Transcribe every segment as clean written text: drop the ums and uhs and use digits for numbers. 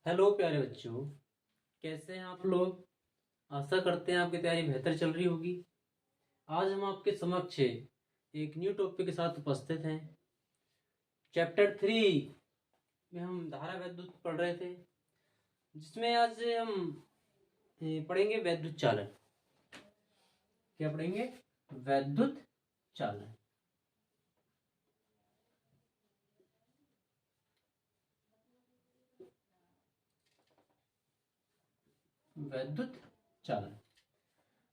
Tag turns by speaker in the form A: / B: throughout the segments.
A: Hello प्यारे बच्चों, कैसे हैं आप लोग। आशा करते हैं आपकी तैयारी बेहतर चल रही होगी। आज हम आपके समक्ष एक न्यू टॉपिक के साथ उपस्थित हैं। चैप्टर 3 में हम धारा वैद्युत पढ़ रहे थे, जिसमें आज हम पढ़ेंगे वैद्युत चालन। क्या पढ़ेंगे? वैद्युत चालन। वैद्युत चालन।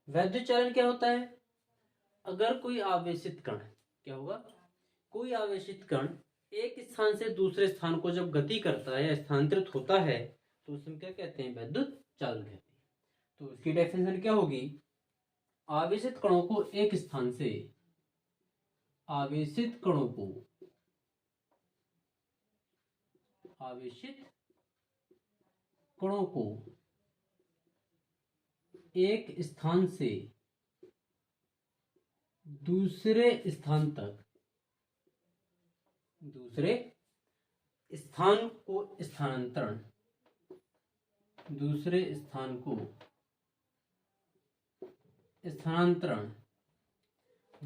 A: वैद्युत चालन क्या होता है? अगर कोई आवेशित कण, क्या होगा? कोई आवेशित कण एक स्थान से दूसरे स्थान को जब गति करता है या स्थानांतरित होता है तो उसमें क्या कहते हैं? वैद्युत चालन कहते हैं। तो इसकी डेफिनेशन क्या होगी? आवेशित कणों को एक स्थान से आवेशित कणों को आवेशित कणों को एक स्थान से दूसरे स्थान तक, दूसरे स्थान को स्थानांतरण, दूसरे स्थान को स्थानांतरण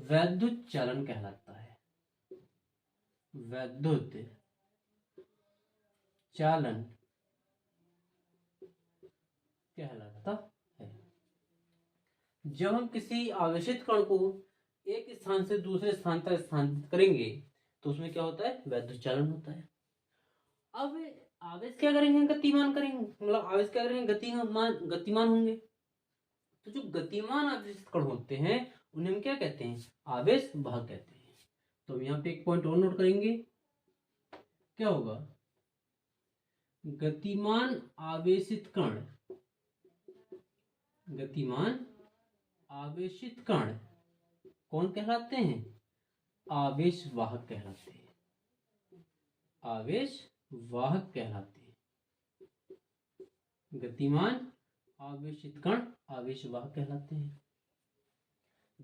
A: वैद्युत चालन कहलाता है। वैद्युत चालन कहलाता है। जब हम किसी आवेशित कण को एक स्थान से दूसरे स्थान तक स्थानांतरित करेंगे तो उसमें क्या होता है? वैद्युत चालन होता है। अब आवेश क्या करेंगे? गतिमान करेंगे, मतलब आवेश क्या करेंगे? गतिमान होंगे। तो जो गतिमान आवेशित कण होते हैं उन्हें हम क्या कहते हैं? आवेश वाहक कहते हैं। तो हम यहाँ पे एक पॉइंट और नोट करेंगे। क्या होगा? गतिमान आवेशित कण, गतिमान आवेशित कण कौन कहलाते हैं? आवेश वाहक कहलाते हैं। आवेश वाहक कहलाते हैं। गतिमान आवेशित कण आवेश वाहक कहलाते हैं।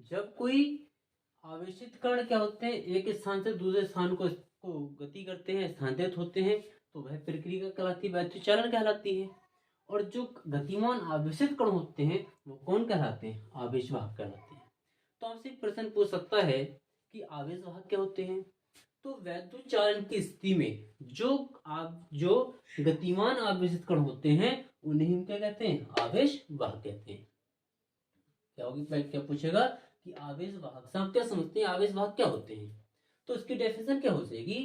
A: जब कोई आवेशित कण क्या होते हैं? एक स्थान से दूसरे स्थान को गति करते हैं, स्थानांतरित होते हैं, तो वह प्रक्रिया कहलाती है, वैद्युत चालन कहलाती है। और जो गतिमान आवेशित कण होते हैं वो कौन कहलाते हैं? आवेश वाहक कहलाते हैं। तो आपसे प्रश्न पूछ सकता है कि आवेश वाहक क्या होते हैं? तो वैद्युत चालन की स्थिति में जो गतिमान आवेशित कण होते हैं उन्हें हम क्या कहते हैं? आवेश वाहक कहते हैं। क्या होगी? क्या पूछेगा कि आवेश वाहक से आप क्या समझते हैं? आवेश वाहक क्या होते हैं? तो इसकी डेफिनेशन क्या हो जाएगी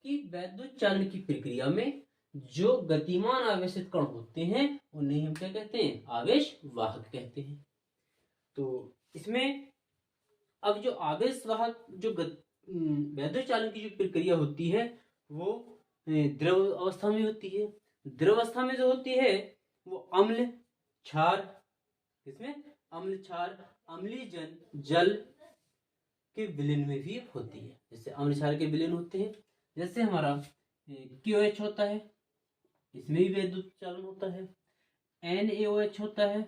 A: कि वैद्युत चालन की प्रक्रिया में जो गतिमान आवेशित कण होते हैं उन्हें हम क्या कहते हैं? आवेश वाहक कहते हैं। तो इसमें अब जो आवेश वाहक जो वैद्युत चालन की जो प्रक्रिया होती है वो द्रव अवस्था में होती है। द्रव अवस्था में जो होती है वो अम्ल क्षार, इसमें अम्ल क्षार अम्लीजन जल के विलीन में भी होती है। जैसे अम्ल क्षार के विलीन होते हैं, जैसे हमारा KOH होता है, इसमें भी वैद्युत चालन होता है। NaOH होता है,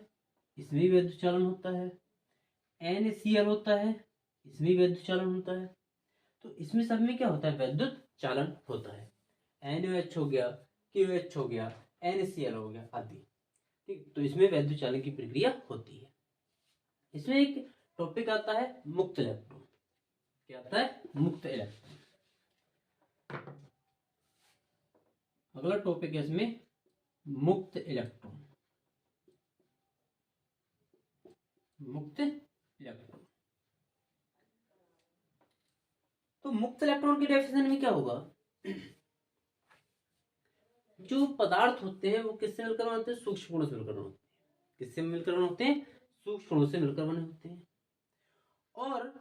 A: इसमें भी वैद्युत चालन होता है। NaCl होता है, इसमें भी वैद्युत चालन होता है। तो इसमें सब में क्या होता है? वैद्युत चालन होता है। NaOH हो गया, KOH हो गया, NaCl हो गया आदि। ठीक, तो इसमें वैद्युत चालन की प्रक्रिया होती है। इसमें एक टॉपिक आता है मुक्त इलेक्ट्रॉन। क्या आता है? मुक्त इलेक्ट्रॉन। अगला टॉपिक है इसमें मुक्त इलेक्ट्रॉन। मुक्त इलेक्ट्रॉन। तो मुक्त इलेक्ट्रॉन की डेफिनेशन में क्या होगा? जो पदार्थ होते हैं वो किससे मिलकर बनते हैं? सूक्ष्म कणों से मिलकर बनते हैं। किससे मिलकर बने होते हैं? सूक्ष्म कणों से मिलकर बने होते हैं। और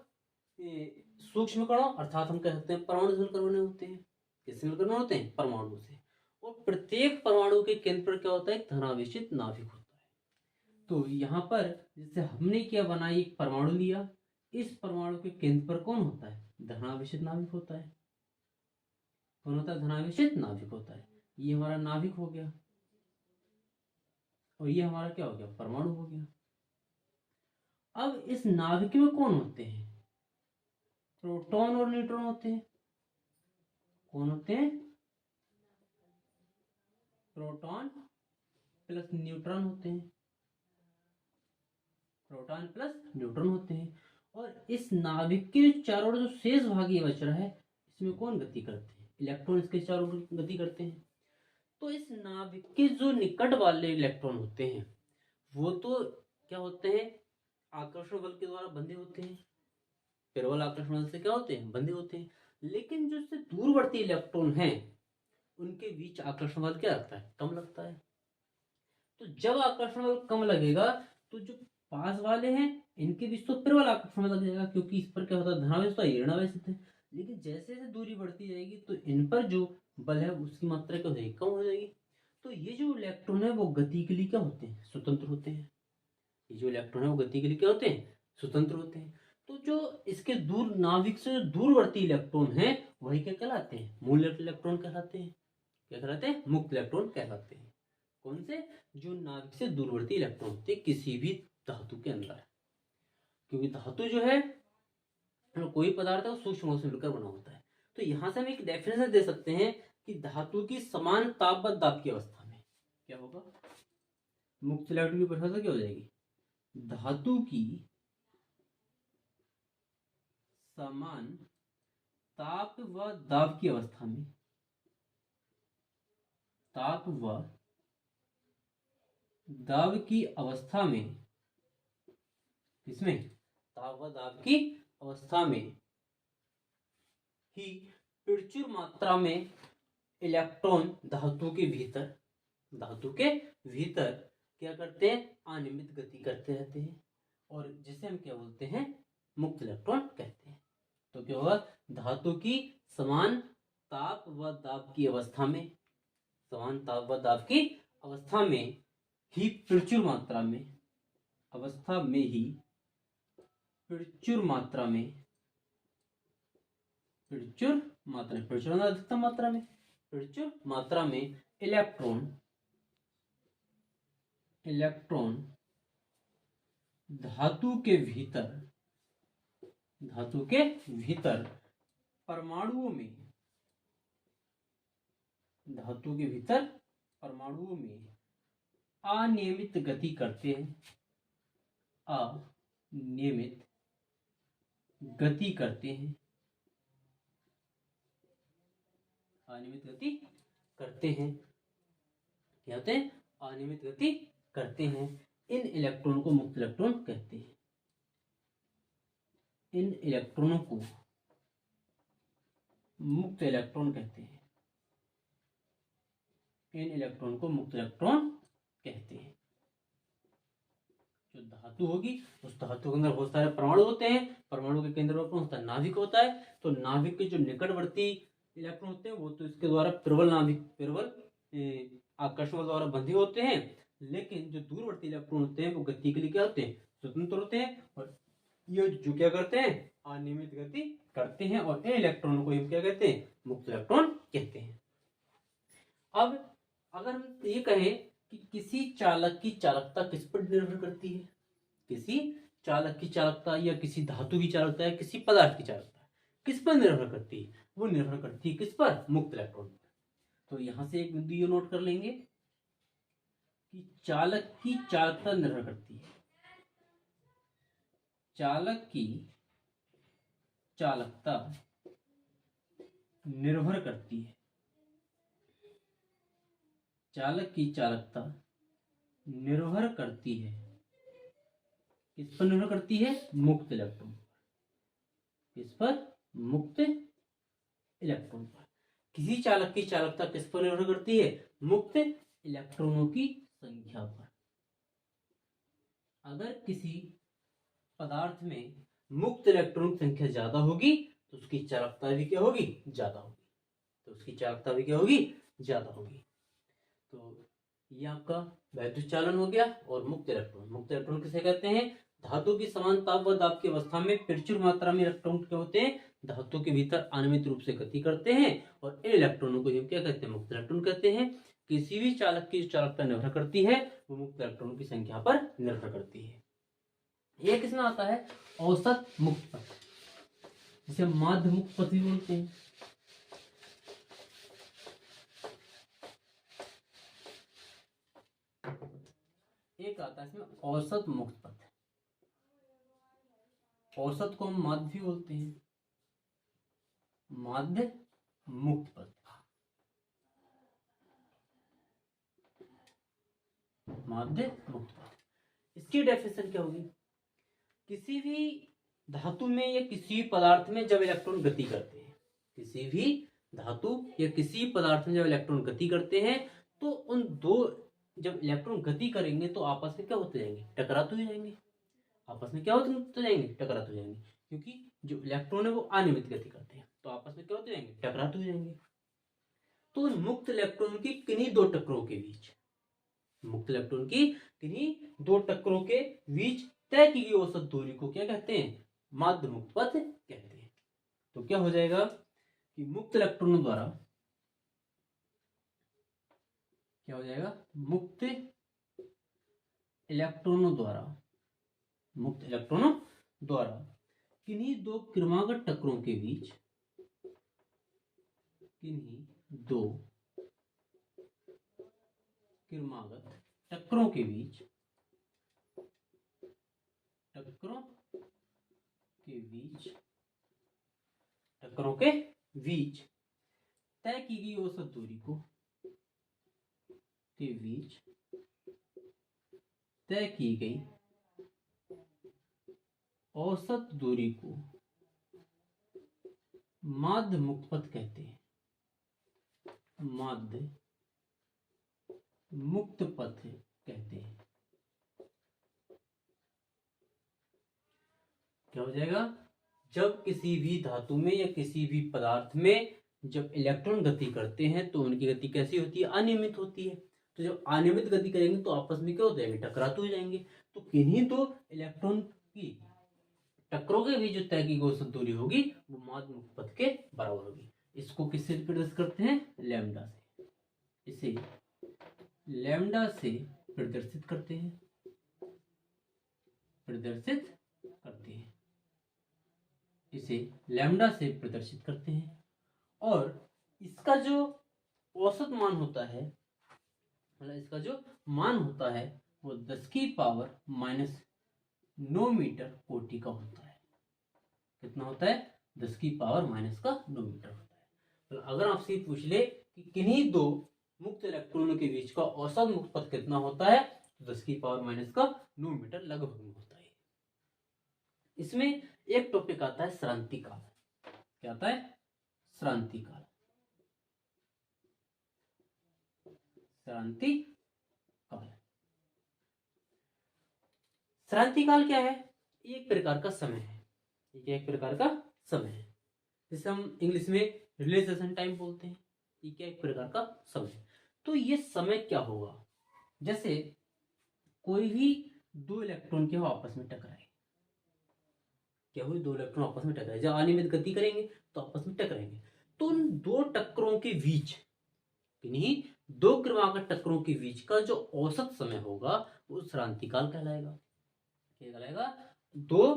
A: सूक्ष्म कणों अर्थात हम कह सकते हैं परमाणु से मिलकर बने होते हैं। किससे मिलकर बने होते हैं? परमाणु से। और प्रत्येक परमाणु के केंद्र पर क्या होता है? धनावेशित नाभिक होता है। तो यहाँ पर जैसे हमने क्या बनाई, एक परमाणु लिया, इस परमाणु के केंद्र पर कौन होता है? धनावेशित नाभिक होता है। कौन होता है? धनावेशित नाभिक होता है। ये हमारा नाभिक हो गया और ये हमारा क्या हो गया? परमाणु हो गया। अब इस नाभिक में कौन होते हैं? प्रोटॉन और न्यूट्रॉन होते हैं। कौन होते हैं? प्रोटॉन प्लस न्यूट्रॉन होते हैं, प्रोटॉन प्लस न्यूट्रॉन होते हैं। और इस नाभिक के चारों ओर जो शेष भाग ये बच रहा है, इसमें कौन गति करते हैं? इलेक्ट्रॉन इसके चारों ओर गति करते हैं। तो इस नाभिक के जो निकट वाले इलेक्ट्रॉन होते हैं वो तो क्या होते हैं? आकर्षण बल के द्वारा बंधे होते हैं, प्रबल आकर्षण बल से क्या होते हैं? बंधे होते हैं। लेकिन जो इससे दूरवर्ती इलेक्ट्रॉन हैं उनके बीच आकर्षण बल क्या लगता है? कम लगता है। तो जब आकर्षण बल कम लगेगा तो जो पास वाले हैं इनके बीच तो प्रबल आकर्षण बल लग जाएगा, क्योंकि इस पर क्या होता है? धनावेश होता है, ऋणावेश होता है। लेकिन जैसे जैसे दूरी बढ़ती जाएगी तो इन पर जो बल है उसकी मात्रा क्या हो जाएगी? कम हो जाएगी। तो ये जो इलेक्ट्रॉन है वो गति के लिए क्या होते हैं? स्वतंत्र होते हैं। ये जो इलेक्ट्रॉन है वो गति के लिए क्या होते हैं? स्वतंत्र होते हैं। तो जो इसके दूर नाभिक से दूरवर्ती इलेक्ट्रॉन है वही क्या कहलाते हैं? मूल इलेक्ट्रॉन कहलाते हैं। क्या कहलाते हैं? मुक्त इलेक्ट्रॉन कहलाते हैं। कौन से? जो नाभिक से दूरवर्ती इलेक्ट्रॉन होते हैं किसी भी धातु के अंदर। क्योंकि धातु जो है कोई पदार्थ है वो सूक्ष्म से मिलकर बना होता है। तो यहां से हम एक डेफिनेशन दे सकते हैं कि धातु की समान ताप व दाब की अवस्था में क्या होगा? मुक्त इलेक्ट्रॉन की परिभाषा क्या हो जाएगी? धातु की समान ताप व दाब की अवस्था में, ताप व दाब की अवस्था में, इसमें ताप व दाब की अवस्था में ही प्रचुर मात्रा में इलेक्ट्रॉन धातु के भीतर क्या करते हैं? अनियमित गति करते रहते हैं, और जिसे हम क्या बोलते हैं? मुक्त इलेक्ट्रॉन कहते हैं। तो क्या होगा? धातु की समान ताप व दाब की अवस्था में, समान ताप व दाब की अवस्था में ही प्रचुर मात्रा में, अवस्था में ही प्रचुर मात्रा में, प्रचुर अधिकतम मात्रा में, प्रचुर मात्रा में इलेक्ट्रॉन धातु के भीतर परमाणुओं में, धातु के भीतर परमाणुओं में अनियमित गति करते हैं, अनियमित गति करते हैं, अनियमित गति करते हैं। क्या होते हैं? अनियमित गति करते हैं। इन इलेक्ट्रॉन को मुक्त इलेक्ट्रॉन कहते हैं। इन इलेक्ट्रॉनों को मुक्त इलेक्ट्रॉन कहते हैं। इन इलेक्ट्रॉन को मुक्त इलेक्ट्रॉन कहते हैं। जो धातु होगी उस धातु के अंदर बहुत सारे परमाणु होते हैं, परमाणु के केंद्र पर कौन होता है? नाभिक होता है। तो नाभिक के जो निकटवर्ती इलेक्ट्रॉन होते हैं वो तो इसके द्वारा प्रबल आकर्षण बल द्वारा बंधे होते हैं, लेकिन जो दूरवर्ती इलेक्ट्रॉन होते हैं वो गति के लिए क्या होते हैं? स्वतंत्र होते हैं। और ये जो क्या करते हैं? अनियमित गति करते हैं, और इन इलेक्ट्रॉनों को हम क्या कहते हैं? मुक्त इलेक्ट्रॉन कहते हैं। अब अगर हम ये कहें कि किसी चालक की चालकता किस पर निर्भर करती है? किसी चालक की चालकता या किसी धातु की चालकता या किसी पदार्थ की चालकता किस पर निर्भर करती है? वो निर्भर करती है किस पर? मुक्त इलेक्ट्रॉन पर। तो यहां से एक बिंदु ये नोट कर लेंगे कि चालक की चालकता निर्भर करती है, चालक की चालकता निर्भर करती है, चालक की चालकता निर्भर करती है किस पर? निर्भर करती है मुक्त इलेक्ट्रॉन पर। किस पर? मुक्त इलेक्ट्रॉन पर। किसी चालक की चालकता किस पर निर्भर करती है? मुक्त इलेक्ट्रॉनों की संख्या पर। अगर किसी पदार्थ में मुक्त इलेक्ट्रॉन की संख्या ज्यादा होगी तो उसकी चालकता भी क्या होगी? ज्यादा होगी। तो उसकी चालकता भी क्या होगी? ज्यादा होगी। तो ये आपका वैद्युत चालन हो गया। और मुक्त इलेक्ट्रॉन किसे कहते हैं? धातु की समान ताप व दाब की अवस्था में प्रचुर मात्रा में इलेक्ट्रॉन क्या होते हैं? धातु के भीतर अनियमित रूप से गति करते हैं, और इन इलेक्ट्रॉनों को हम क्या कहते हैं? मुक्त इलेक्ट्रॉन कहते हैं। किसी भी चालक की चालकता निर्भर करती है वो मुक्त इलेक्ट्रॉनों की संख्या पर निर्भर करती है। यह किसमें आता है? औसत मुक्त पथ, जिसे माध्य मुक्त पथ भी बोलते हैं। एक आता है इसमें औसत मुक्त पथ। औसत को हम माध्य भी बोलते हैं, माध्य मुक्त पथ। माध्य मुक्त पथ, इसकी डेफिनेशन क्या होगी? किसी भी धातु में या किसी भी पदार्थ में जब इलेक्ट्रॉन गति करते हैं, किसी भी धातु या किसी पदार्थ में जब इलेक्ट्रॉन गति करते हैं, तो उन दो, जब इलेक्ट्रॉन गति करेंगे तो आपस में क्या होते जाएंगे? टकराते हुए जाएंगे। आपस में क्या होते जाएंगे? टकराते हुए जाएंगे, क्योंकि जो इलेक्ट्रॉन है वो अनियमित गति करते हैं, तो आपस में क्या होते जाएंगे? टकराते हुए जाएंगे। तो मुक्त इलेक्ट्रॉन की किन्हीं दो टक्करों के बीच, मुक्त इलेक्ट्रॉन की किन्हीं दो टक्करों के बीच तय की गई औसत दूरी को क्या कहते हैं? माध्य मुक्त पथ कहते हैं। तो क्या हो जाएगा कि मुक्त इलेक्ट्रॉनों द्वारा, क्या हो जाएगा? मुक्त इलेक्ट्रॉनों द्वारा, मुक्त इलेक्ट्रॉनों द्वारा किन्हीं दो क्रमागत टक्करों के बीच, किन्हीं दो क्रमागत टक्करों के बीच, टक्करों के बीच तय की गई औसत दूरी को, के बीच तय की गई औसत दूरी को माध्य मुक्त पथ कहते हैं। माध्य मुक्त पथ कहते हैं। क्या हो जाएगा? जब किसी भी धातु में या किसी भी पदार्थ में जब इलेक्ट्रॉन गति करते हैं तो उनकी गति कैसी होती है? अनियमित होती है। तो जब अनियमित गति करेंगे तो आपस में क्या हो जाएंगे? टकराते हो जाएंगे। तो किन्हीं तो इलेक्ट्रॉन की टक्करों के बीच जो तय की औसत दूरी होगी वो माध्य मुक्त पथ के बराबर होगी। इसको किससे प्रदर्शित करते हैं? लैम्डा से। इसे लैम्डा से प्रदर्शित करते हैं, प्रदर्शित करते हैं, इसे लैम्डा से प्रदर्शित करते हैं। और इसका जो औसत मान होता है, मतलब इसका जो मान होता है वो 10 की पावर माइनस 9 मीटर कोटि का होता है। कितना होता है? 10 की पावर माइनस का 9 मीटर होता है। तो अगर आपसे पूछ ले कि किन्हीं दो मुक्त इलेक्ट्रॉनों के बीच का औसत मुक्त पथ कितना होता है, तो 10 की पावर माइनस का 9 मीटर लगभग में होता है। इसमें एक टॉपिक आता है श्रांति काल। क्या आता है? श्रांति काल। श्रांति काल, श्रांति काल क्या है? एक प्रकार का समय है, ये एक प्रकार का समय है, जिसे हम इंग्लिश में रिलैक्सेशन टाइम बोलते हैं। ये क्या? एक प्रकार का समय है। तो ये समय क्या होगा? जैसे कोई भी दो इलेक्ट्रॉन के आपस में टकराए, क्या हुई? दो इलेक्ट्रॉन आपस में टकराए, जब अनियमित गति करेंगे तो आपस में टकराएंगे। तो उन दो टक्करों के बीच, किन्हीं दो क्रमागत टक्करों के बीच का जो औसत समय होगा वो श्रांति काल कहलाएगा। क्या कहलाएगा? दो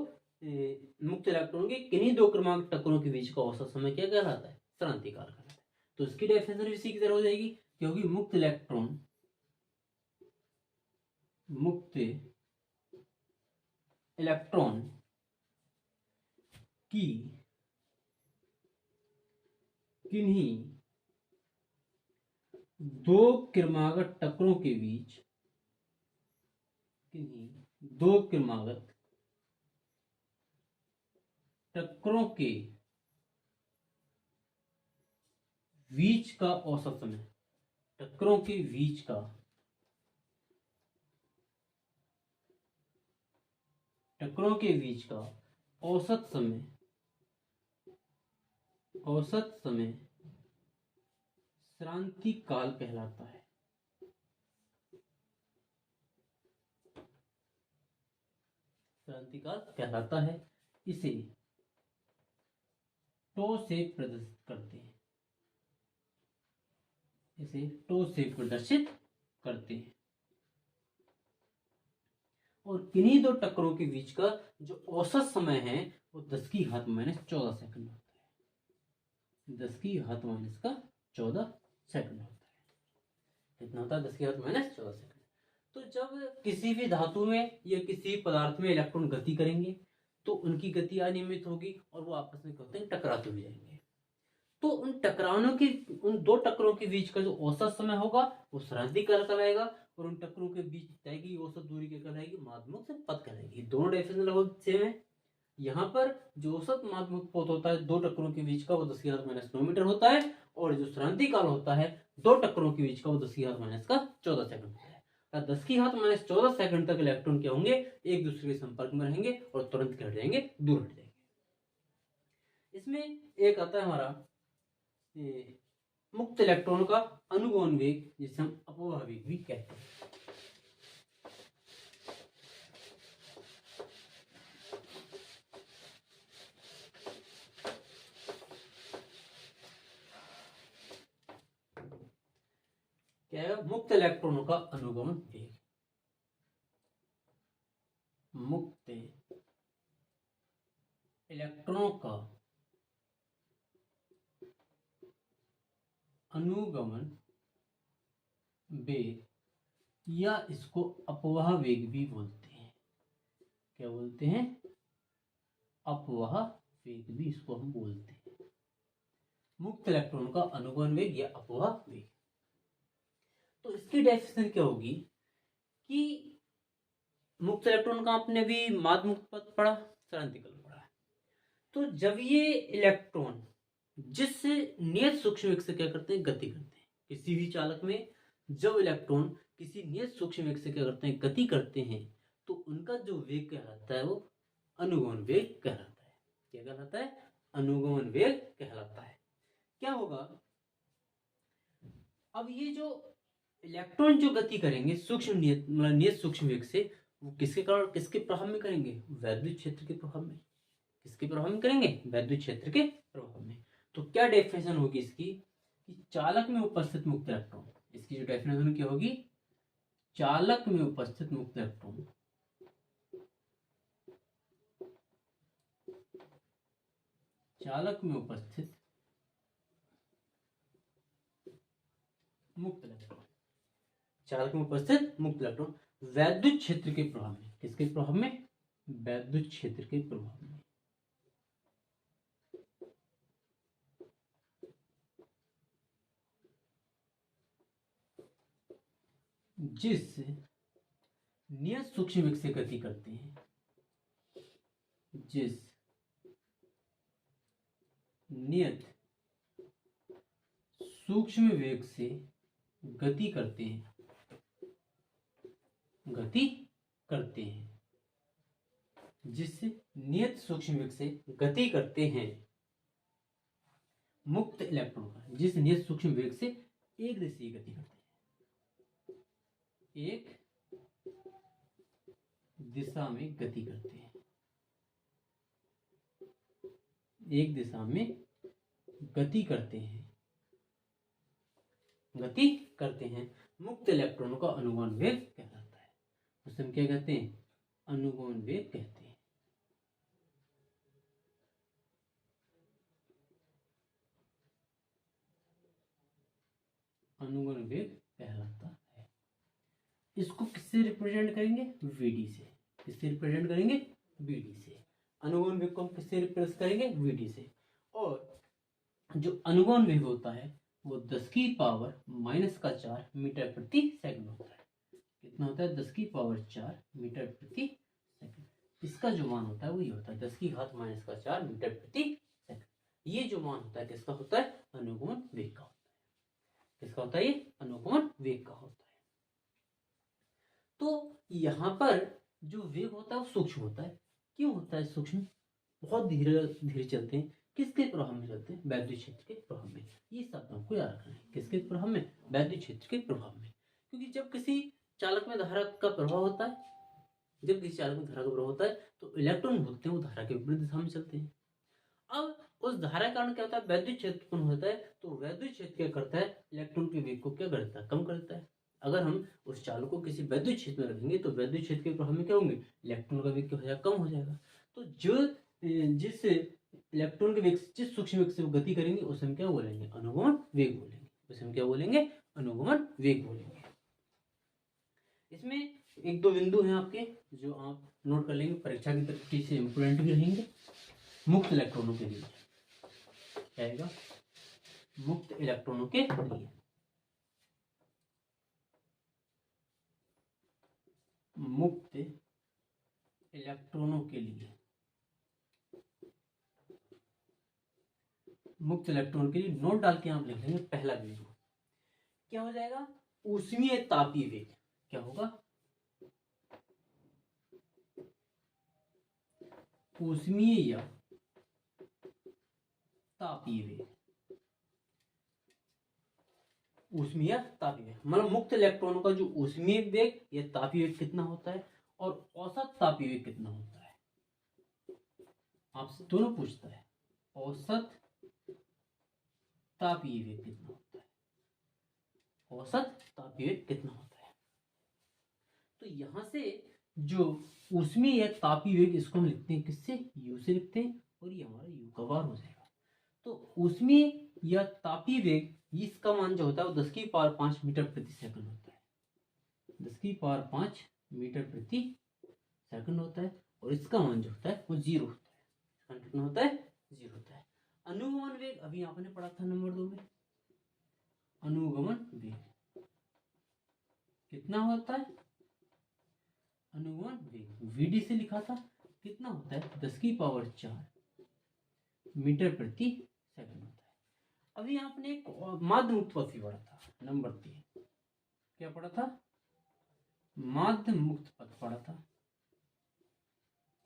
A: मुक्त इलेक्ट्रॉन के किन्हीं दो क्रमागत टक्करों के बीच का औसत समय क्या कहलाता है? श्रांति काल कहलाता है। तो इसकी डेफिनेशन इसी की तरह हो जाएगी, क्योंकि मुक्त इलेक्ट्रॉन की किन्हीं दो क्रमागत टक्करों के बीच, किन्हीं दो क्रमागत टक्करों के बीच का औसत समय, टक्करों के बीच का औसत समय श्रांति काल कहलाता है। श्रांति काल कहलाता है। इसे टो से प्रदर्शित करते हैं, इसे टो से प्रदर्शित करते हैं। और किन्हीं दो टक्करों के बीच का जो औसत समय है वो 10 की घात माइनस 14 सेकंड होता है। 10 की घात माइनस का 14 सेकंड होता है। कितना होता है? 10 की घात माइनस 14 सेकंड। तो जब किसी भी धातु में या किसी पदार्थ में इलेक्ट्रॉन गति करेंगे तो उनकी गति अनियमित होगी और वो आपस में होते हैं टकराते हुए जाएंगे। तो उन दो टक्करों के बीच का जो औसत समय होगा वो सरांतिक काल कहलाएगा और उन टक्करों के बीच तय की औसत दूरी क्या कहलाएगी, माध्यमिक से पथ कहलाएगी। दोनों डेफिनेशन लगभग सेम है। यहाँ पर जो औसत माध्यमिक पथ होता है दो टक्करों के बीच का वो 10⁻⁹ मीटर होता है और जो सरांतिक काल होता है दो टक्करों के बीच का वो 10⁻⁻14 सेकंड होता है। 10⁻14 सेकंड तक इलेक्ट्रॉन क्या होंगे, एक दूसरे के संपर्क में रहेंगे और तुरंत क्या हट जाएंगे, दूर हट जाएंगे। इसमें एक आता है हमारा मुक्त इलेक्ट्रॉन का अनुगमन वेग, जिसे हम अपवाह वेग भी कहते हैं। क्या है, मुक्त इलेक्ट्रॉनों का अनुगमन वेग। मुक्त इलेक्ट्रॉनों का अनुगमन वेग या इसको अपवाह वेग भी बोलते हैं। क्या बोलते हैं, अपवाह वेग भी इसको हम बोलते हैं। मुक्त इलेक्ट्रॉन का अनुगमन वेग या अपवाह वेग। तो इसकी डेफिनेशन क्या होगी कि मुक्त इलेक्ट्रॉन का आपने भी माध्यमिक पथ पढ़ा, सरांतिक काल पढ़ा। तो जब ये इलेक्ट्रॉन जिस नियत सूक्ष्म वेग से क्या करते हैं, गति करते हैं। किसी भी चालक में जब इलेक्ट्रॉन किसी नियत सूक्ष्म वेग से क्या करते हैं, गति करते हैं, तो उनका जो वेग कहलाता है वो अनुगमन वेग कहलाता है। क्या कहलाता है, अनुगमन वेग कहलाता है। क्या होगा, अब ये जो इलेक्ट्रॉन जो गति करेंगे सूक्ष्म नियत सूक्ष्म वेग से, वो किसके कारण, किसके प्रभाव में करेंगे, वैद्युत क्षेत्र के प्रभाव में। किसके प्रभाव में करेंगे, वैद्युत क्षेत्र के प्रभाव में। तो क्या डेफिनेशन होगी इसकी कि चालक में उपस्थित मुक्त इलेक्ट्रॉन, इसकी जो डेफिनेशन क्या होगी, चालक में उपस्थित मुक्त इलेक्ट्रॉन चालक में उपस्थित मुक्त इलेक्ट्रॉन चालक में उपस्थित मुक्त इलेक्ट्रॉन वैद्युत क्षेत्र के प्रभाव में। किसके प्रभाव में, वैद्युत क्षेत्र के प्रभाव में। जिस नियत सूक्ष्म वेग से गति करते हैं, जिस नियत सूक्ष्म वेग से गति करते हैं जिस नियत सूक्ष्म वेग से गति करते हैं मुक्त इलेक्ट्रॉन का, जिस नियत सूक्ष्म वेग से एक दिशाई गति करते हैं, एक दिशा में गति करते हैं, एक दिशा में गति करते हैं मुक्त इलेक्ट्रॉनों का अनुगमन वेग कहलाता है। उसे हम क्या कहते हैं, अनुगमन वेग कहते हैं। अनुगमन वेग कहलाता है। इसको किससे रिप्रेजेंट करेंगे, वीडी से। किससे रिप्रेजेंट करेंगे, वीडी से। अनुगमन वेग को हम किससे रिप्रेजेंट करेंगे, वीडी से। और जो अनुगमन वेग होता है वो 10⁻⁴ मीटर प्रति सेकंड होता है। कितना होता है, 10⁻⁴ मीटर प्रति सेकंड। इसका जो मान होता है वो ये होता है 10⁻⁴ मीटर प्रति सेकंड। ये जो मान होता है किसका होता है, अनुगमन वेग का होता है। किसका होता है, ये अनुगमन वेग का होता है। तो यहाँ पर जो वेग होता है वो सूक्ष्म होता है। क्यों होता है सूक्ष्म, बहुत धीरे धीरे चलते हैं। किसके प्रभाव में चलते हैं, वैद्युत क्षेत्र के प्रभाव में। ये सब हमको याद रखना है, किसके प्रभाव में, वैद्युत क्षेत्र के प्रभाव में। क्योंकि जब किसी चालक में धारा का प्रभाव होता है, तो इलेक्ट्रॉन होते हैं वो धारा के विपरीत दिशा में चलते हैं। अब उस धारा के कारण क्या होता है, वैद्युत क्षेत्र उत्पन्न होता है। तो वैद्युत क्षेत्र क्या करता है, इलेक्ट्रॉन के वेग को क्या करता है, कम करता है। अगर हम उस चालक को किसी वैद्युत क्षेत्र में रखेंगे तो वैद्युत क्षेत्र के प्रभाव में क्या होंगे, इलेक्ट्रॉन का वेग क्या हो जाएगा, कम हो जाएगा। तो जिस इलेक्ट्रॉन के वेग जिस सूक्ष्म वेग से वो गति करेंगे उसे हम क्या बोलेंगे, अनुगमन वेग बोलेंगे। उसे हम क्या बोलेंगे, अनुगमन वेग बोलेंगे। इसमें एक दो बिंदु हैं आपके जो आप नोट कर लेंगे, परीक्षा की दृष्टि से इम्पोर्टेंट भी रहेंगे। मुक्त इलेक्ट्रॉनों के लिए क्या आएगा, मुक्त इलेक्ट्रॉनों के लिए, मुक्त इलेक्ट्रॉनों के लिए, मुक्त इलेक्ट्रॉन के लिए नोट डाल के आप लिख लेंगे। पहला बिंदु क्या हो जाएगा, ऊष्मीय तापीय वेग। क्या होगा, ऊष्मीय या तापीय वेग। ऊष्मीय तापीय वेग मतलब मुक्त इलेक्ट्रॉनों का जो ऊष्मीय वेग या तापीय वेग कितना होता है और औसत तापीय वेग कितना होता है, आपसे दोनों पूछता है। औसत तापीय वेग कितना होता है, औसत तापीय वेग कितना होता है। तो यहां से जो ऊष्मीय या तापीय वेग, इसको हम लिखते हैं किससे, यू से लिखते हैं, और ये हमारा यू का बार हो जाएगा। तो ऊष्मीय या तापीय वेग, इसका मान जो होता है वो 10 की पावर 5 मीटर प्रति सेकंड होता है। 10 की पावर 5 मीटर प्रति सेकंड होता है, और इसका मान जो होता है वो 0 होता है। कितना होता है, 0 होता है। अनुगमन वेग अभी आपने पढ़ा था नंबर 2 में, अनुगमन वेग कितना होता है, अनुगमन वेग वीडी से लिखा था, कितना होता है 10 की पावर 4 मीटर प्रति सेकंड होता है। अभी आपने एक माध्य मुक्त पथ भी पढ़ा था नंबर 3, क्या पढ़ा था, माध्य मुक्त पथ पढ़ा था।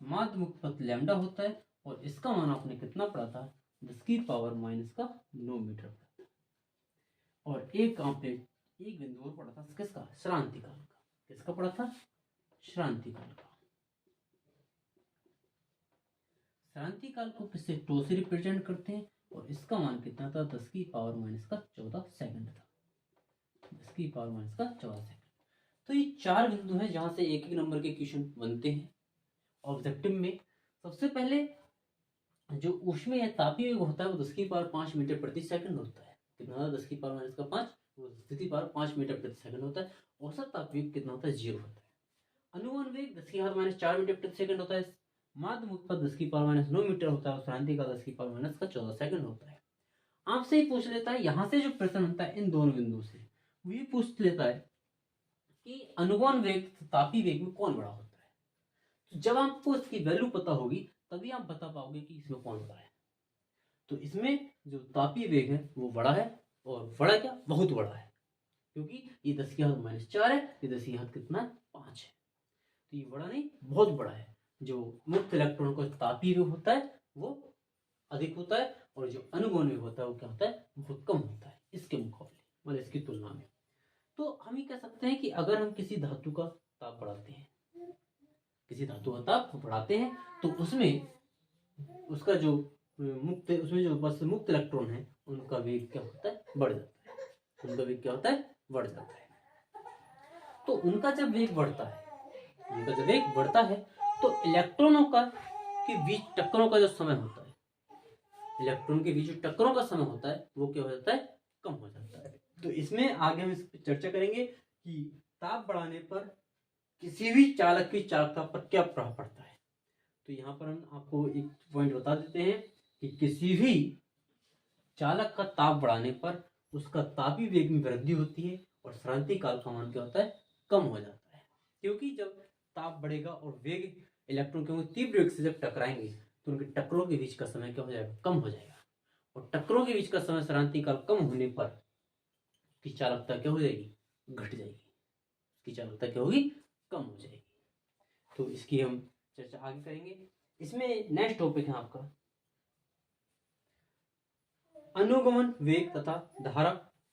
A: माध्य मुक्त पथ लैम्डा होता है, और इसका मान आपने कितना पढ़ा था, 10 की पावर -9 मीटर पढ़ा था। और एक आपने एक बिंदु और पढ़ा था, किसका, श्रांति काल का। किसका पढ़ा था, श्रांति काल का। श्रांति काल को किससे, टो से रिप्रेजेंट करते हैं, और इसका मान कितना था, 10 की पावर -14 सेकंड था। 10 की पावर -14 सेकंड। तो ये 4 बिंदु हैं जहां से एक एक नंबर के क्वेश्चन बनते हैं ऑब्जेक्टिव में। सबसे पहले जो ऊष्मीय या तापीय वेग होता है वो 10 की पावर 5 मीटर प्रति सेकंड होता है। कितना होता है, 10 की पावर -5, वो 10 की पावर 5 मीटर प्रति सेकंड होता है। औसत तापीय वेग कितना होता है, 0 होता है। अनुगमन वेग 10 की पावर -4 मीटर प्रति सेकंड होता है। माध्य मुक्त पथ 10 की पावर -9 मीटर होता है, और श्रांति का 10 की पावर -14 सेकंड होता है। आपसे ही पूछ लेता है, यहां से जो प्रश्न बनता है इन दोनों बिंदु से, वो ये पूछ लेता है कि अनुगमन वेग तापीय वेग में कौन बड़ा होता है। तो जब आपको इसकी वैल्यू पता होगी तभी आप बता पाओगे कि इसमें कौन बड़ा है। तो इसमें जो तापीय वेग है वो बड़ा है, और बड़ा क्या, बहुत बड़ा है, क्योंकि ये 10 की घात -4 है, ये 10 की घात कितना है, 5 है। तो ये बड़ा नहीं, बहुत बड़ा है। जो मुक्त इलेक्ट्रॉन का तापीय वेग होता है वो अधिक होता है, और जो अनुगमन वेग होता है वो क्या होता है, बहुत कम होता है इसके मुकाबले, मतलब इसकी तुलना में। तो हम ये कह सकते हैं कि अगर हम किसी धातु का ताप बढ़ाते हैं, किसी धातु का ताप बढ़ाते हैं, तो उसमें उसका जो मुक्त, उसमें जो बस मुक्त इलेक्ट्रॉन है उनका वेग क्या होता है, बढ़ जाता है। उनका वेग क्या होता है, बढ़ जाता है। तो उनका जब वेग बढ़ता है, उनका जब वेग बढ़ता है, तो इलेक्ट्रॉनों का के बीच टक्करों का जो समय होता है, इलेक्ट्रॉन के बीच टक्करों का समय होता है वो क्या हो जाता है, कम हो जाता है। तो इसमें आगे हम इस पर चर्चा करेंगे कि ताप बढ़ाने पर किसी भी चालक की चालकता पर क्या प्रभाव पड़ता है। तो यहाँ पर हम आपको एक पॉइंट बता देते हैं कि किसी भी चालक का ताप बढ़ाने पर उसका तापीय वेग में वृद्धि होती है, और श्रांति काल का मान क्या होता है, कम हो जाता है। क्योंकि जब ताप बढ़ेगा और वेग, इलेक्ट्रॉन क्योंकि तीव्र वेग से जब टकराएंगे तो उनके टक्करों के बीच का समय क्या हो जाएगा, कम हो जाएगा। और टक्करों के बीच का समय श्रांति काल कम होने पर की चालकता क्या हो जाएगी, घट जाएगी। इसकी चालकता क्या होगी, कम हो जाएगी। तो इसकी हम चर्चा आगे करेंगे। इसमें नेक्स्ट टॉपिक है आपका अनुगमन वेग तथा धारा,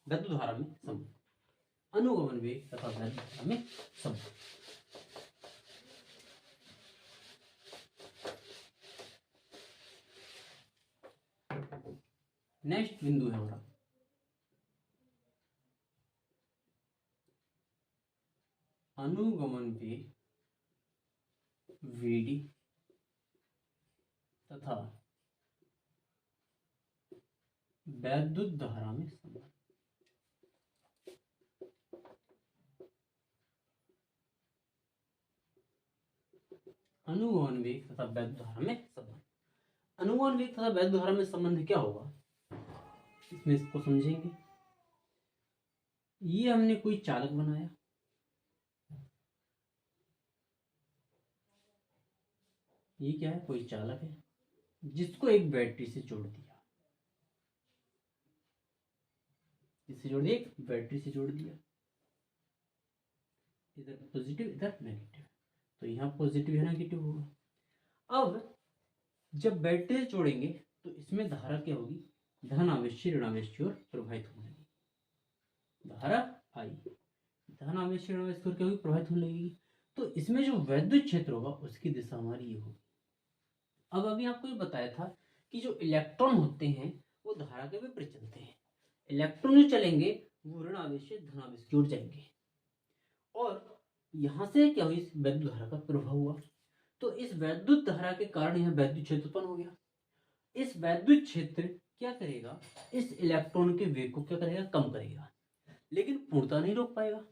A: वैद्युत धारा में संबंध। अनुगमन वेग तथा वैद्युत धारा में संबंध। नेक्स्ट बिंदु है हमारा अनुगमन वेग वीडी तथा वैद्युत धारा में संबंध। अनुगमन वेग तथा वैद्युत धारा में संबंध। अनुगमन वेग तथा वैद्युत धारा में संबंध क्या होगा, इसमें इसको समझेंगे। ये हमने कोई चालक बनाया, ये क्या है, कोई चालक है जिसको एक बैटरी से जोड़ दिया, इससे जोड़ दिया, एक बैटरी से जोड़ दिया, इधर पॉजिटिव इधर नेगेटिव, तो यहाँ पॉजिटिव है नेगेटिव होगा। अब जब बैटरी से जोड़ेंगे तो इसमें धारा क्या होगी, धन आवेश से ऋण आवेश की ओर प्रवाहित होने लगेगी, धारा आई धन आवेश से ऋण आवेश की ओर क्या होगी, प्रवाहित होने लगेगी। तो इसमें जो वैद्युत क्षेत्र होगा उसकी दिशा हमारी ये होगी। अब अभी आपको ये बताया था कि जो इलेक्ट्रॉन होते हैं वो धारा के विपरीत चलते हैं। इलेक्ट्रॉन जो चलेंगे वो ऋण आवेश से धन आवेश की ओर जाएंगे, और यहां से क्या हुई, वैद्युत धारा का प्रभाव हुआ। तो इस वैद्युत धारा के कारण यहाँ वैद्युत क्षेत्र उत्पन्न हो गया। इस वैद्युत क्षेत्र क्या करेगा, इस इलेक्ट्रॉन के वेग को क्या करेगा, कम करेगा, लेकिन पूर्णतः नहीं रोक पाएगा।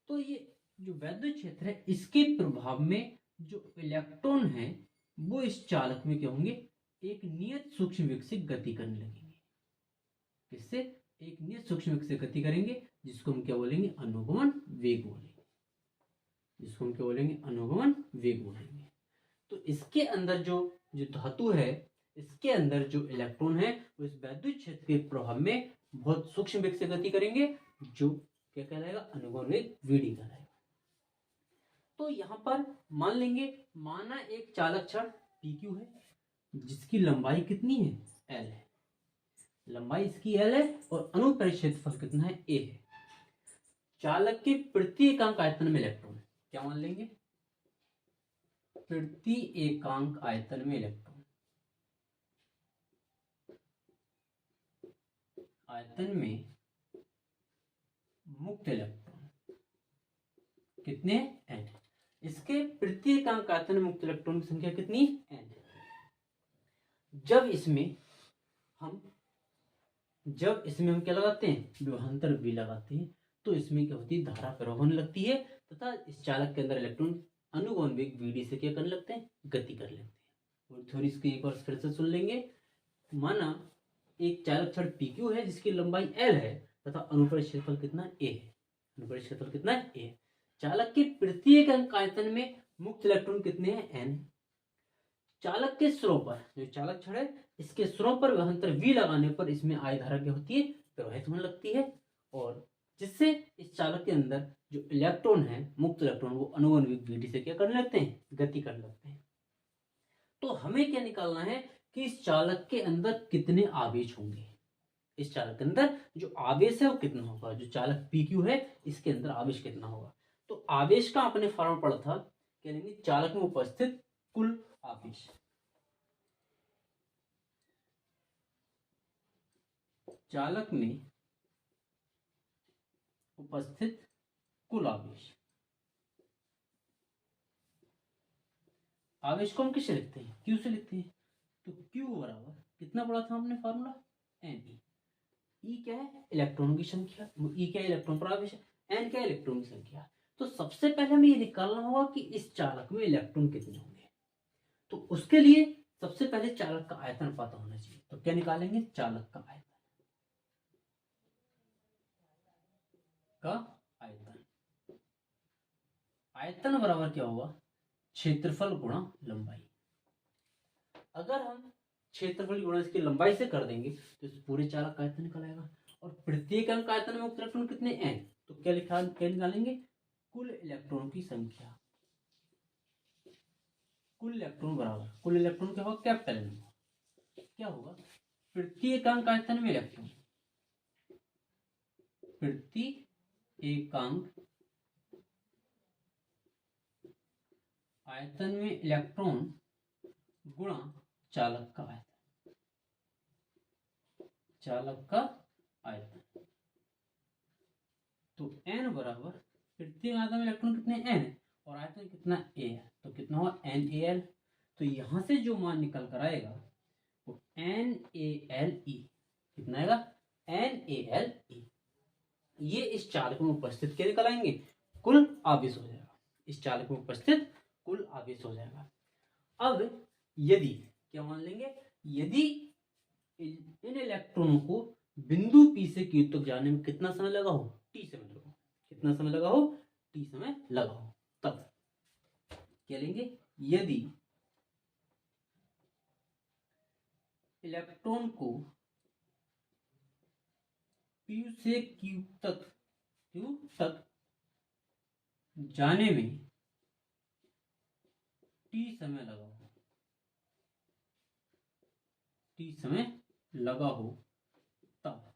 A: तो ये जो वैद्युत क्षेत्र है इसके प्रभाव में जो इलेक्ट्रॉन है वो इस चालक में क्या होंगे, एक नियत सूक्ष्म वेग से गति करने लगेंगे। किससे, एक नियत सूक्ष्म वेग से गति करेंगे, जिसको हम क्या बोलेंगे, अनुगमन वेग बोलेंगे, जिसको हम क्या बोलेंगे, अनुगमन वेग बोलेंगे। तो इसके अंदर जो धातु है, इसके अंदर जो इलेक्ट्रॉन है वो इस वैद्युत क्षेत्र के प्रभाव में बहुत सूक्ष्म वेग से गति करेंगे, जो क्या कहलाएगा, अनुगमन वेग वीडी कहलाएगा। तो यहाँ पर मान लेंगे, माना एक चालक छड़ PQ है जिसकी लंबाई कितनी है, L है, लंबाई इसकी L है और अनुप्रस्थ क्षेत्रफल कितना है, A है। चालक के प्रति एकांक आयतन में इलेक्ट्रॉन है, क्या मान लेंगे, प्रति एकांक आयतन में इलेक्ट्रॉन, आयतन में मुक्त इलेक्ट्रॉन कितने, N। इसके प्रति एकांक आयतन में मुक्त इलेक्ट्रॉन की संख्या कितनी, N। जब इसमें हम क्या लगाते हैं, विभवांतर V लगाते हैं, तो इसमें क्या होती है, धारा प्रवाह होने लगती है, तथा इस चालक के अंदर इलेक्ट्रॉन अनुगमन वेग VD से क्या करने लगते हैं, गति कर लेते हैं। और थोड़ी इसकी एक बार फिर से सुन लेंगे। माना एक चालक छड़ PQ है जिसकी लंबाई L है तथा अनुप्रस्थ क्षेत्रफल कितना, A है, अनुप्रस्थ क्षेत्रफल कितना है, A। चालक के प्रति एकांक आयतन में मुक्त इलेक्ट्रॉन कितने हैं, N। चालक के सिरों पर, जो चालक छड़ है इसके सिरों पर विभवांतर V लगाने पर इसमें I धारा क्या होती है, प्रवाहित होने लगती है, और जिससे इस चालक के अंदर जो इलेक्ट्रॉन है, मुक्त इलेक्ट्रॉन, वो अनुगमन वेग VD से क्या करने लगते हैं, गति करने लगते हैं। तो हमें क्या निकालना है कि इस चालक के अंदर कितने आवेश होंगे, इस चालक के अंदर जो आवेश है वो कितना होगा, जो चालक PQ है इसके अंदर आवेश कितना होगा। तो आवेश का आपने फॉर्मूला पढ़ा था, क्या लेंगे, चालक में उपस्थित कुल आवेश, चालक में उपस्थित कुल आवेश। आवेश को हम किससे लिखते हैं, Q से लिखते हैं। तो Q बराबर कितना पढ़ा था हमने फॉर्मूला, Ne। E क्या है, इलेक्ट्रॉनों की संख्या, E क्या है, इलेक्ट्रॉन पर आवेश, N क्या है, इलेक्ट्रॉन की संख्या। तो सबसे पहले हमें ये निकालना होगा कि इस चालक में इलेक्ट्रॉन कितने होंगे। तो उसके लिए सबसे पहले चालक का आयतन पता होना चाहिए। तो क्या निकालेंगे, चालक का आयतन, आयतन बराबर क्या होगा, क्षेत्रफल गुणा लंबाई। अगर हम क्षेत्रफल गुणा इसकी लंबाई से कर देंगे तो इस पूरे चालक का आयतन निकल आएगा। और प्रत्येक अंक आयतन में मुक्त इलेक्ट्रॉन कितने, N। तो क्या निकालेंगे, कुल इलेक्ट्रॉन की संख्या, कुल इलेक्ट्रॉन बराबर, कुल इलेक्ट्रॉन क्या होगा, कैपिटल N होगा। क्या होगा, प्रत्येक अंक आयतन में इलेक्ट्रॉन, प्रति एकांक आयतन में इलेक्ट्रॉन गुणा चालक का आयतन, चालक का आयतन। तो N बराबर प्रत्येक आयतन में इलेक्ट्रॉन कितने, N, और आयतन कितना, A है, तो कितना हुआ, NaL। तो यहां से जो मान निकल कर आएगा वो NaLe, कितना आएगा, NaLe। ये इस चालक में उपस्थित क्या निकल आएंगे, कुल आवेश हो जाएगा, इस चालक में उपस्थित कुल आवेश हो जाएगा। अब यदि क्या मान लेंगे, यदि इन इलेक्ट्रॉनों को बिंदु P से Q तक जाने में कितना समय लगा हो, T समय लगा हो, कितना समय लगा हो, T समय लगा हो, तब क्या लेंगे, यदि इलेक्ट्रॉन को P से Q तक जाने में T समय लगा हो, T समय लगा हो, तब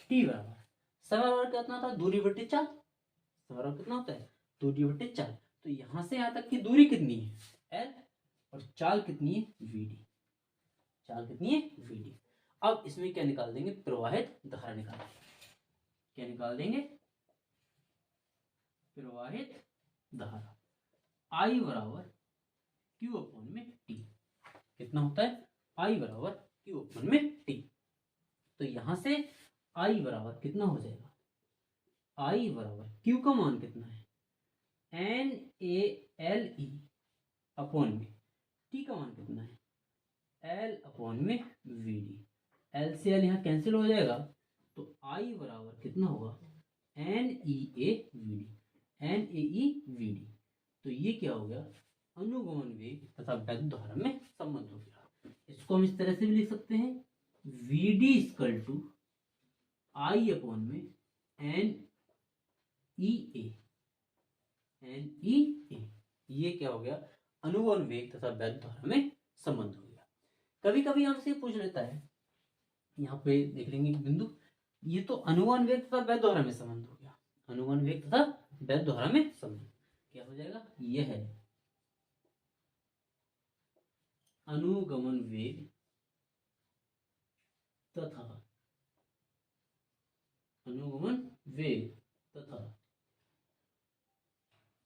A: T बराबर समय बराबर कितना था, दूरी बटे चाल। समय बराबर कितना होता है, दूरी बटे चाल। तो यहां से यहां तक की दूरी कितनी है, L, और चाल कितनी है, VD। चाल कितनी है, VD। अब इसमें क्या निकाल देंगे, प्रवाहित धारा निकाल देंगे। क्या निकाल देंगे, प्रवाहित धारा I बराबर Q अपॉन में T। कितना होता है, I बराबर Q अपॉन में T। तो यहां से I बराबर कितना हो जाएगा, I बराबर Q का मान कितना है, NaLe अपॉन में T का मान कितना है, L अपॉन में VD। L से L यहाँ कैंसिल हो जाएगा, तो I बराबर कितना होगा, NaeVD। NaeVD। तो ये क्या हो गया, अनुगमन वेग तथा वैद्युत धारा में संबंध हो गया। इसको हम इस तरह से भी लिख सकते हैं, VD equal to I upon में NeA। ये क्या हो गया, अनुगमन वेग तथा वैद्युत धारा में संबंध हो गया। कभी कभी हमसे पूछ लेता है, यहाँ पे देख लेंगे बिंदु, ये तो अनुगमन वेग तथा वैद्युत धारा में संबंध हो गया। अनुगमन वेग तथा वैद्युत धारा में संबंध क्या हो जाएगा, यह है अनुगमन वेग तथा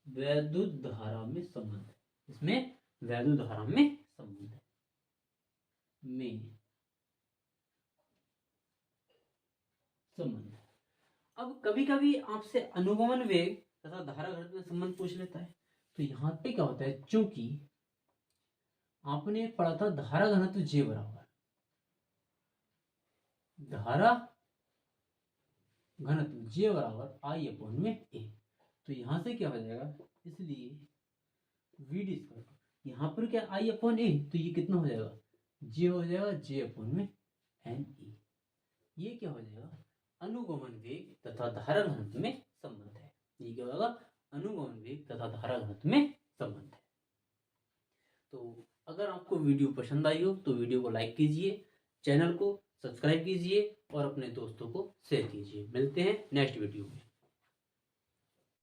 A: वैद्युत धारा में संबंध। इसमें वैद्युत धारा में संबंध अब कभी कभी आपसे अनुगमन वेग तथा धारा घनत्व में संबंध पूछ लेता है, तो यहां पे क्या होता है, चूंकि आपने पढ़ा था धारा घनत्व J बराबर धारा घनत्व J बराबर I अपॉन में A। तो यहां से क्या हो जाएगा, इसलिए VD स्क्वायर, यहाँ पर क्या I अपॉन A, तो ये कितना हो जाएगा, J हो जाएगा, J अपॉन में NE। ये क्या हो जाएगा, अनुगमन वेग तथा धारा घनत्व में संबंध है। ये क्या होगा, अनुगमन वेग तथा धारा घनत्व में संबंध है। तो अगर आपको वीडियो पसंद आई हो तो वीडियो को लाइक कीजिए, चैनल को सब्सक्राइब कीजिए और अपने दोस्तों को शेयर कीजिए। मिलते हैं नेक्स्ट वीडियो में।